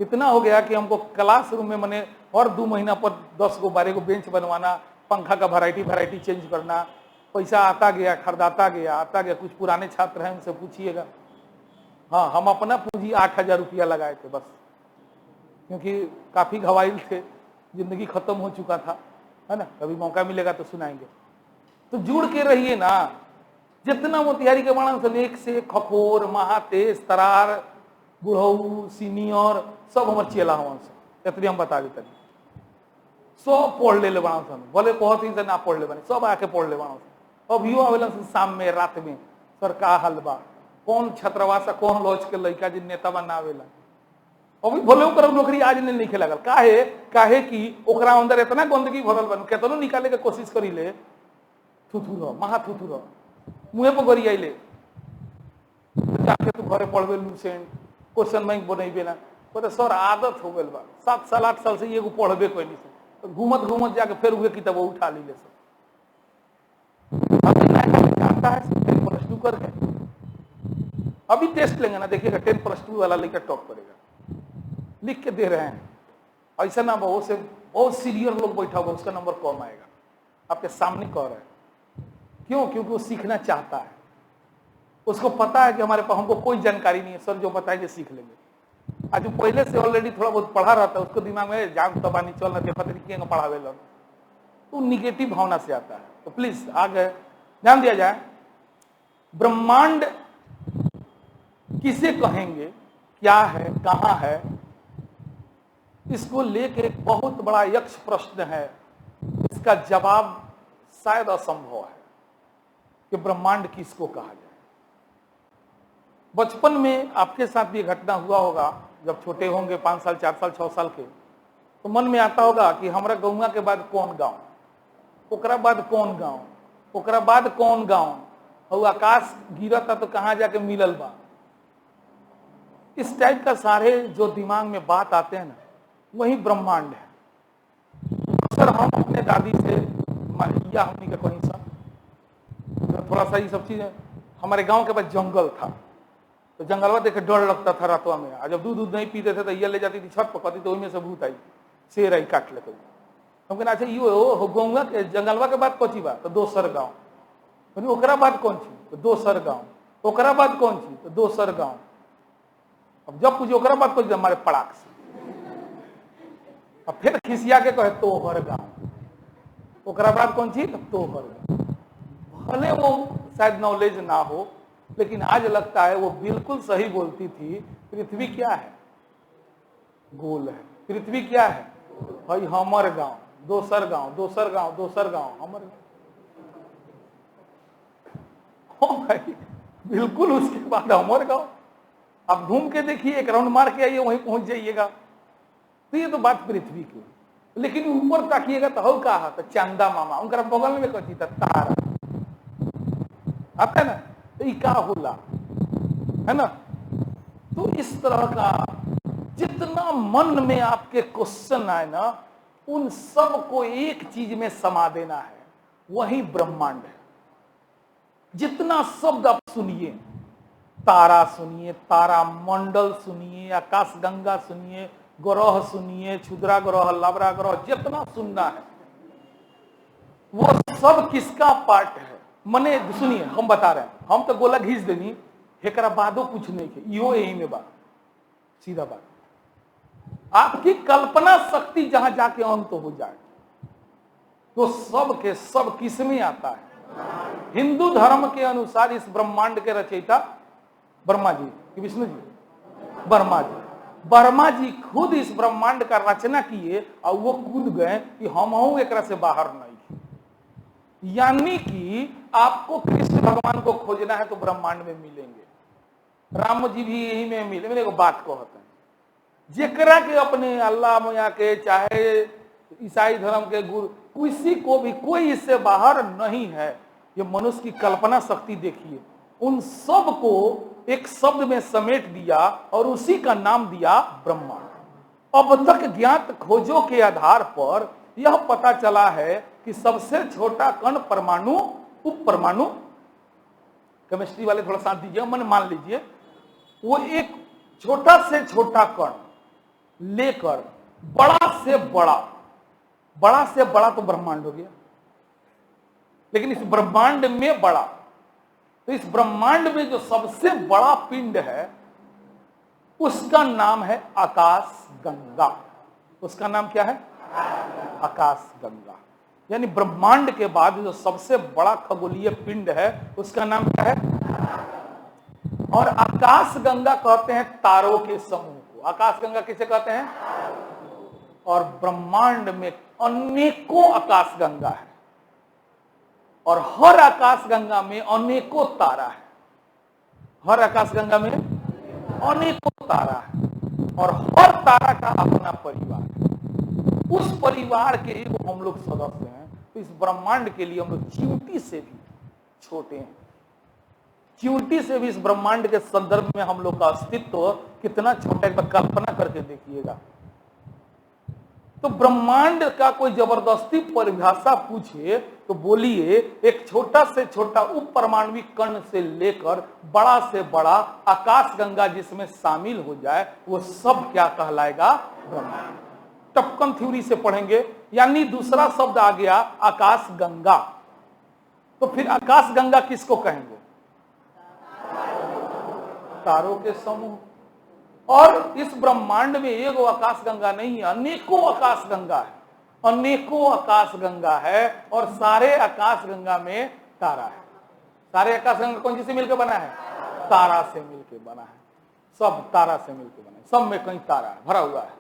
इतना हो गया कि हमको क्लासरूम में मैंने और 2 महीना पर 10 गो 12 गो बेंच बनवाना, पंखा का वैरायटी चेंज करना, पैसा आता गया, खरीदाता गया, आता गया। कुछ पुराने छात्र हैं, उनसे पूछिएगा। हाँ, हम अपना पूंजी 8000 रुपया लगाए थे बस, क्योंकि काफी घवाइल थे, जिंदगी खत्म हो चुका था, है ना। कभी मौका मिलेगा तो सुनाएंगे। तो जुड़ के रहिए ना, जितना मोतिहारी के बाणन से एक से खखोर, महातेज, तरार, बुढ़ऊ, सीनियर सब हमारे चेला हवन से, इतनी हम बता देते। सब पढ़ ले बाणन से, भले बहुत ही से ना पढ़ ले बने, सब आके पढ़ ले बाणन से। अभियो आवेलन से शाम में रात में, सर का हलवा कौन छत्रवासा कौन लॉज के लड़का जी नेता बनावेला। अभी भले ओकर नौकरी आज नहीं लिखे लगल, काहे कि ओकरा अंदर इतना गंदगी भरल बन, केतनो निकाले के कोशिश करी ले, थुथुर महा थुथुर मुहे पर गरी आइले, जाके तू घरे पढ़बे लूसेंट, क्वेश्चन बैंक बनेबे ना। तो सर आदत हो गई बा, 7 साल 8 साल से एगो पढ़बे कोई नहीं, तो घूमत घूमत जाके फिर उहे किताब उठा ली ले। सर जानता है 10+2 करके, अभी टेस्ट लेंगे ना, देखिएगा 10+2 वाला लेकर टॉप करेगा, लिख के दे रहे हैं। ऐसा ना बहुत सीनियर लोग बैठा होगा, उसका नंबर कम आएगा, आपके सामने कह रहे हैं। क्यों? क्योंकि वो सीखना चाहता है, उसको पता है कि हमारे पास हमको कोई जानकारी नहीं है, सर जो बताएंगे सीख लेंगे। आज पहले से ऑलरेडी थोड़ा बहुत पढ़ा रहता है, उसको दिमाग में जान तबानी चल ना देखा तरीके का पढ़ावे लग, तो निगेटिव भावना से आता है। तो प्लीज आगे ध्यान दिया जाए। ब्रह्मांड किसे कहेंगे, क्या है, कहां है, इसको लेके एक बहुत बड़ा यक्ष प्रश्न है। इसका जवाब शायद असंभव है कि ब्रह्मांड किसको कहा जाए। बचपन में आपके साथ भी घटना हुआ होगा, जब छोटे होंगे 5 साल 4 साल 6 साल के, तो मन में आता होगा कि हमारा गौवा के बाद कौन गांव, ओकरा बाद कौन गांव, ओकरा बाद कौन गांव, और आकाश गिरता तो कहां जाके मिलल बा। इस टाइप का सारे जो दिमाग में बात आते हैं ना, वही ब्रह्मांड है। सर हम अपने दादी से या हमनी का कहीं सा थोड़ा सा ये सब चीजें, हमारे गांव के पास जंगल था, तो जंगलवा देखे डर लगता था रातवा में। जब दूध नहीं पीते थे तो ये ले जाती थी छत पर, कहती तो में से भूत आई, शेर आई काट ले। हम कहना अच्छा यो गौवा के जंगलवा के बाद कौची बा, तो दोसर गाँव। ओकरा बाद कौन चीज, तो दोसर गाँव। ओकरा बाद कौन चीज, तो दोसर गाँव। अब जब पूछे ओकरा बाद कौन, हमारे पड़ाक से, अब फिर खिसिया के कहे तोहर गाँव। ओकरा बाद कौन चीज, तोहर गाँव। भले वो शायद नॉलेज ना हो, लेकिन आज लगता है वो बिल्कुल सही बोलती थी। पृथ्वी क्या है, गोल है। पृथ्वी क्या है, भाई हमर गांव, दोसर गांव, दोसर गांव, दोसर गांव, हमर। हो भाई बिल्कुल, उसके बाद हमर गांव। आप घूम के देखिए, एक राउंड मार के आइए, वहीं पहुंच जाइएगा। तो ये तो बात पृथ्वी की। लेकिन ऊपर ताकिएगा तो हो कहा, तो चंदा मामा, उनका बगल में कथी था, तारा आता है ना, तो का होला, है ना। तो इस तरह का जितना मन में आपके क्वेश्चन आए ना, उन सब को एक चीज में समा देना है, वही ब्रह्मांड है। जितना शब्द आप सुनिए, तारा सुनिए, तारा मंडल सुनिए, आकाश गंगा सुनिए, ग्रह सुनिए, क्षुद्रा ग्रह, लाब्रा ग्रह, जितना सुनना है वो सब किसका पार्ट है? मने सुनिए, हम बता रहे हैं, हम तो गोला घींच देनी एकरा बादो कुछ नहीं के, इहो यही में बात, सीधा बात। आपकी कल्पना शक्ति जहां जाके अंत हो जाए तो सब के सब किस में आता है? हिंदू धर्म के अनुसार इस ब्रह्मांड के रचयिता ब्रह्मा जी कि विष्णु जी? ब्रह्मा जी। ब्रह्मा जी खुद इस ब्रह्मांड का रचना किए और वो कूद गए कि हम एकरा से बाहर नहीं। यानी कि आपको कृष्ण भगवान को खोजना है तो ब्रह्मांड में मिलेंगे, राम जी भी यही में मिले। मेरे को बात कहते हैं, जेकरा के अपने अल्लाह मैया के चाहे ईसाई धर्म के गुरु, किसी को भी कोई इससे बाहर नहीं है। ये मनुष्य की कल्पना शक्ति देखिए, उन सब को एक शब्द में समेट दिया और उसी का नाम दिया ब्रह्मांड। अब तक ज्ञात खोजों के आधार पर यह पता चला है कि सबसे छोटा कण परमाणु, उप परमाणु, केमिस्ट्री वाले थोड़ा साथ दीजिए, मन मान लीजिए वो एक छोटा से छोटा कण लेकर बड़ा से बड़ा, बड़ा से बड़ा तो ब्रह्मांड हो गया, लेकिन इस ब्रह्मांड में बड़ा, तो इस ब्रह्मांड में जो सबसे बड़ा पिंड है उसका नाम है आकाश गंगा। उसका नाम क्या है? आकाश गंगा। यानी ब्रह्मांड के बाद जो सबसे बड़ा खगोलीय पिंड है उसका नाम क्या है? और आकाश गंगा कहते हैं तारों के समूह को। आकाश गंगा किसे कहते हैं? और ब्रह्मांड में अनेकों आकाश गंगा है और हर आकाश गंगा में अनेकों तारा है। हर आकाश गंगा में अनेकों तारा है और हर तारा का अपना परिवार है। उस परिवार के एक हम लोग सदस्य हैं, तो इस ब्रह्मांड के लिए हम लोग चींटी से भी छोटे हैं। चींटी से भी इस ब्रह्मांड के संदर्भ में हम लोग का अस्तित्व कितना छोटा, एक बार कल्पना करके देखिएगा। तो ब्रह्मांड का कोई जबरदस्ती परिभाषा पूछे तो बोलिए, एक छोटा से छोटा उप परमाणविक कण से लेकर बड़ा से बड़ा आकाश गंगा जिसमें शामिल हो जाए वो सब क्या कहलाएगा? ब्रह्मांड। टपकन थ्योरी से पढ़ेंगे, यानी दूसरा शब्द आ गया आकाश गंगा। तो फिर आकाश गंगा किसको कहेंगे? तारों के समूह। और इस ब्रह्मांड में एक आकाश गंगा नहीं है, अनेकों आकाश गंगा है, अनेकों आकाश गंगा है और सारे आकाश गंगा में तारा है। सारे आकाश गंगा कौन से मिलकर बना है? तारा से मिलकर बना है। सब तारा से मिलकर बना है, सब में कहीं तारा है, भरा हुआ है।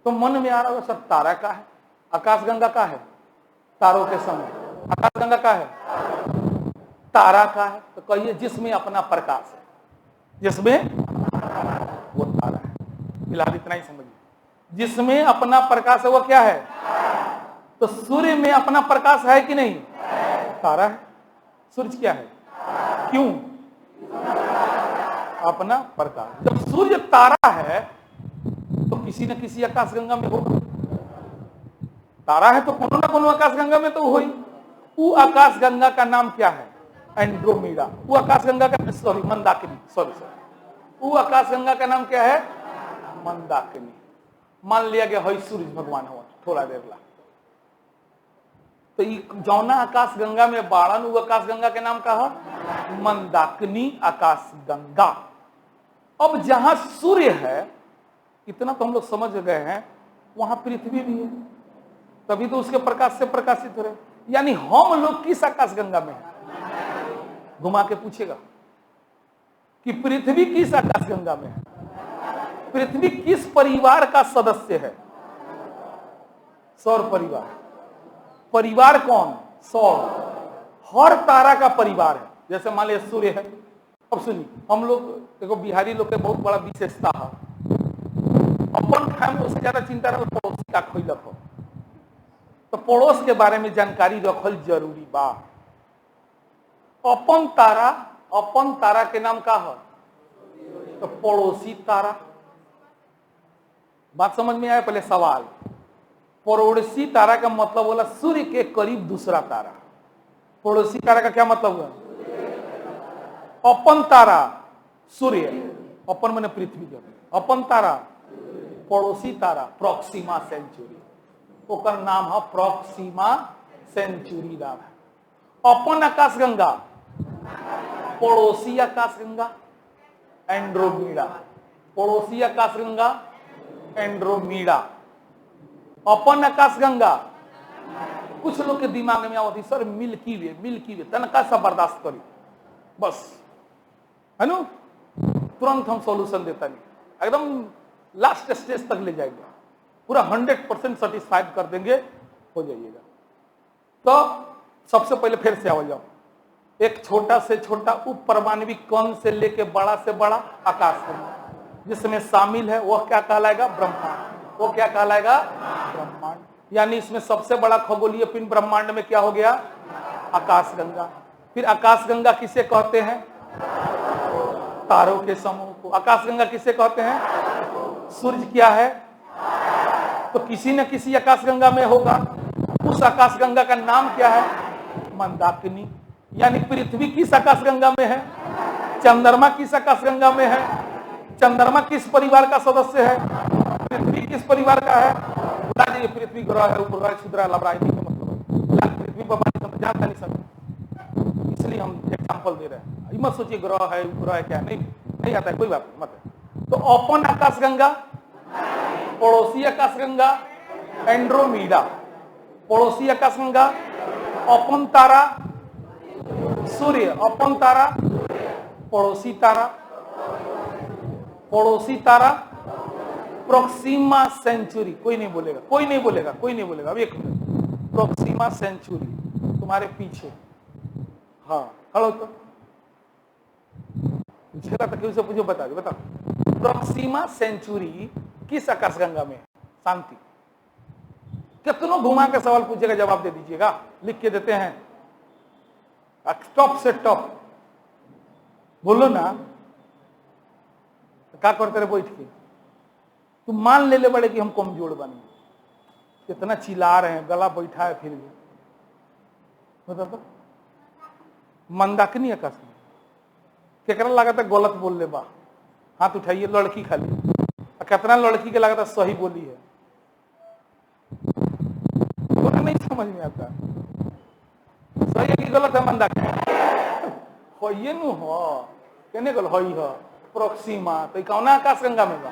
तो मन में आ रहा होगा सब तारा का है, आकाश गंगा का है, तारों के समूह। आकाश गंगा का है, तारा का है। तो कहिए जिसमें अपना प्रकाश है, जिसमें वो तारा है। फिलहाल इतना ही समझिए, जिसमें अपना प्रकाश है वो क्या है? तो सूर्य में अपना प्रकाश है कि नहीं? तारा है। सूर्य क्या है? क्यों? अपना प्रकाश। जब सूर्य तारा है तो किसी न किसी आकाश गंगा में होगा। तारा है तो कोनो ना कोनो आकाश गंगा में तो होई। वो आकाश गंगा का नाम क्या है? एंड्रोमेडा। वो आकाश गंगा का मंदाकिनी, सॉरी वो आकाश गंगा का नाम क्या है? मंदाकिनी। मान लिया गया है सूर्य भगवान हो थोड़ा देर ला, तो जौना आकाश गंगा में बाड़न वो आकाश गंगा के नाम का है मंदाकिनी आकाश गंगा। अब जहां सूर्य है इतना तो हम लोग समझ गए हैं, वहां पृथ्वी भी है, तभी तो उसके प्रकाश से प्रकाशित हो रहे। यानी हम लोग किस आकाश गंगा में है? घुमा के पूछेगा कि पृथ्वी किस आकाश गंगा में है? पृथ्वी किस परिवार का सदस्य है? सौर परिवार। परिवार कौन? सौर। हर तारा का परिवार है। जैसे मान लिया सूर्य है। अब सुनिए, हम लोग देखो बिहारी लोग के बहुत बड़ा विशेषता है, अपन खाम उससे ज्यादा चिंता रखल पड़ोसी का खोलक हो, तो पड़ोस के बारे में जानकारी रखल जरूरी बा। अपन तारा के नाम का है? तो पड़ोसी तारा। बात समझ में आया? पहले सवाल, पड़ोसी तारा का मतलब बोला सूर्य के करीब दूसरा तारा। पड़ोसी तारा का क्या मतलब हुआ? अपन तारा सूर्य, अपन मैंने पृथ्वी के, अपन तारा पड़ोसी तारा प्रॉक्सिमा सेंचुरी, ओकर नाम है प्रॉक्सिमा सेंचुरी नाम है। अपन आकाशगंगा पड़ोसी आकाशगंगा एंड्रोमीडा, पड़ोसी आकाशगंगा एंड्रोमीडा। अपन आकाशगंगा कुछ लोग के दिमाग में आवती सर मिल्की वे, मिल्की वे तनका सा बर्दाश्त करी बस, है ना, तुरंत हम सॉल्यूशन देता नहीं, एकदम लास्ट स्टेज तक ले जाएंगे, पूरा 100% सेटिस्फाइड कर देंगे, हो जाइएगा। तो सबसे पहले फिर से आओ जाओ, एक छोटा से छोटा उप परमाणविक कण से लेके बड़ा से बड़ा आकाशगंगा जिसमें शामिल है वह क्या कहलाएगा? ब्रह्मांड। वो क्या कहलाएगा? ब्रह्मांड। यानी इसमें सबसे बड़ा खगोलीय पिंड ब्रह्मांड में क्या हो गया? आकाशगंगा। फिर आकाशगंगा किसे कहते हैं? तारों के समूह को। आकाशगंगा किसे कहते हैं? सूर्य क्या है? तो किसी न किसी आकाशगंगा में होगा, उस आकाशगंगा का नाम क्या है? मंदाकिनी। यानी पृथ्वी किस आकाशगंगा में है? चंद्रमा किस आकाशगंगा में है? चंद्रमा किस परिवार का सदस्य है? पृथ्वी किस परिवार का है? ये पृथ्वी ग्रह है, उपग्रह, क्षुद्र, लवराय का मतलब है पृथ्वी पर जानता नहीं सकते, इसलिए हम एग्जांपल दे रहे हैं। मत सोचिए ग्रह है उपग्रह है क्या, नहीं आता है, कोई बात मत है। तो अपन आकाशगंगा, पड़ोसी आकाशगंगा एंड्रोमीडा, पड़ोसी आकाशगंगा अपन तारा सूर्य, अपन तारा पड़ोसी तारा, पड़ोसी तारा प्रॉक्सिमा सेंचुरी। कोई नहीं बोलेगा, कोई नहीं बोलेगा, कोई नहीं बोलेगा। अब एक मिनट, प्रॉक्सिमा सेंचुरी तुम्हारे पीछे, हाँ खड़ो तो पूछेगा तो क्यों से पूछो, बता दो, बताओ प्रॉक्सिमा सेंचुरी किस आकाशगंगा में? शांति। कितनों घुमा के सवाल पूछेगा, जवाब दे दीजिएगा, लिख के देते हैं टॉप से टॉप, बोलो ना। क्या करते रहे बैठ के? तुम मान ले बड़े कि हम कमजोर बने, कितना चिल्ला रहे हैं, गला बैठा है फिर भी। बता तो मंदाकिनी आकाश में केकरा लगा था गलत बोल ले बा, हाथ उठाइए, लड़की खाली, कितना लड़की के लगा था सही बोली है, तो नहीं समझ में आता सही है कि गलत है। मंदाकिनी होइए नु हो, कहने गल होई हो प्रॉक्सिमा, तो कौन आकाशगंगा में बा?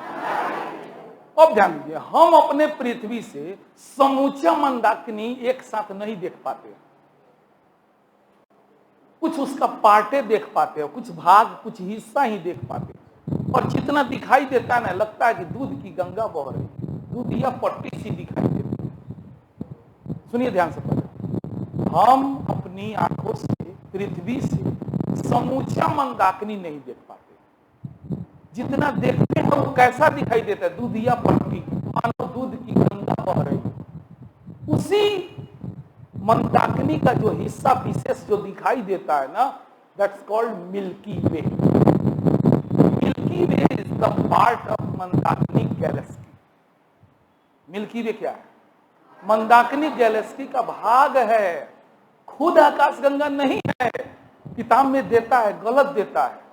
अब ध्यान दीजिए, हम अपने पृथ्वी से समूचा मंदाकिनी एक साथ नहीं देख पाते, कुछ उसका पार्टे देख पाते हैं, कुछ भाग, कुछ हिस्सा ही देख पाते हैं। और जितना दिखाई देता है ना, लगता है कि दूध की गंगा बह रही, दूध या पट्टी सी दिखाई देती है। सुनिए ध्यान से पहले, हम अपनी आंखों से पृथ्वी से समूचा मंदाकिनी नहीं देख पाते, जितना देखते हैं वो कैसा दिखाई देता है? दूध या पट्टी, मानो दूध की गंगा बह रही। उसी मंदाकिनी का जो हिस्सा विशेष जो दिखाई देता है ना, that's called Milky Way. Milky Way is the part of मंदाकिनी गैलेक्सी। मिल्की वे क्या है? मंदाकिनी गैलेक्सी का भाग है, खुद आकाशगंगा नहीं है। किताब में देता है, गलत देता है।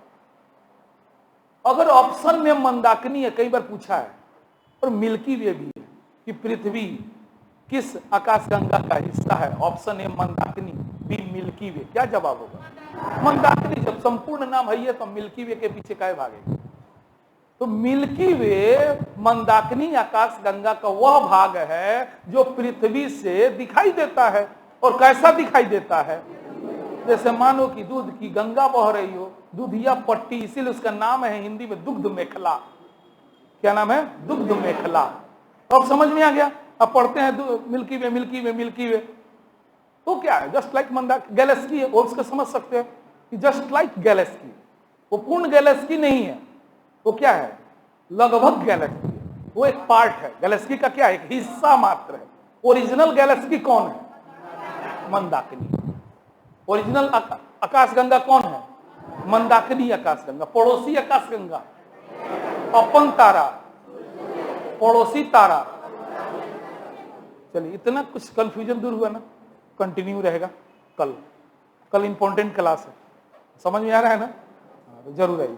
अगर ऑप्शन में मंदाकिनी है, कई बार पूछा है, और मिल्की वे भी है कि पृथ्वी किस आकाशगंगा का हिस्सा है, ऑप्शन ए मंदाकिनी, बी मिल्की वे, क्या जवाब होगा? मंदाकिनी। जब संपूर्ण नाम है ये, तो मिल्की वे के पीछे क्या भागेगा? तो मिल्की वे मंदाकिनी आकाशगंगा का वह भाग है जो पृथ्वी से दिखाई देता है। और कैसा दिखाई देता है? जैसे मानो कि दूध की गंगा बह रही हो, दूधिया पट्टी, इसीलिए उसका नाम है हिंदी में दुग्ध मेखला। क्या नाम है? दुग्ध मेखला। अब समझ में आ गया? अब पढ़ते हैं milky Way, Milky Way, Milky वे, तो क्या है? जस्ट लाइक गैलेक्सी है, वो उसको समझ सकते हैं कि जस्ट लाइक गैलेक्सी। वो पूर्ण गैलेक्सी नहीं है, वो क्या है? लगभग गैलेक्सी है, वो एक पार्ट है गैलेक्सी का, क्या है? एक हिस्सा मात्र है। ओरिजिनल गैलेक्सी कौन है? मंदाकिनी। ओरिजिनल आकाशगंगा कौन है? मंदाकिनी आकाशगंगा। पड़ोसी आकाशगंगा अपन तारा, पड़ोसी तारा। चलिए, इतना कुछ कंफ्यूजन दूर हुआ ना, कंटिन्यू रहेगा कल। कल इंपॉर्टेंट क्लास है, समझ में आ रहा है ना? हाँ, तो जरूर आइए।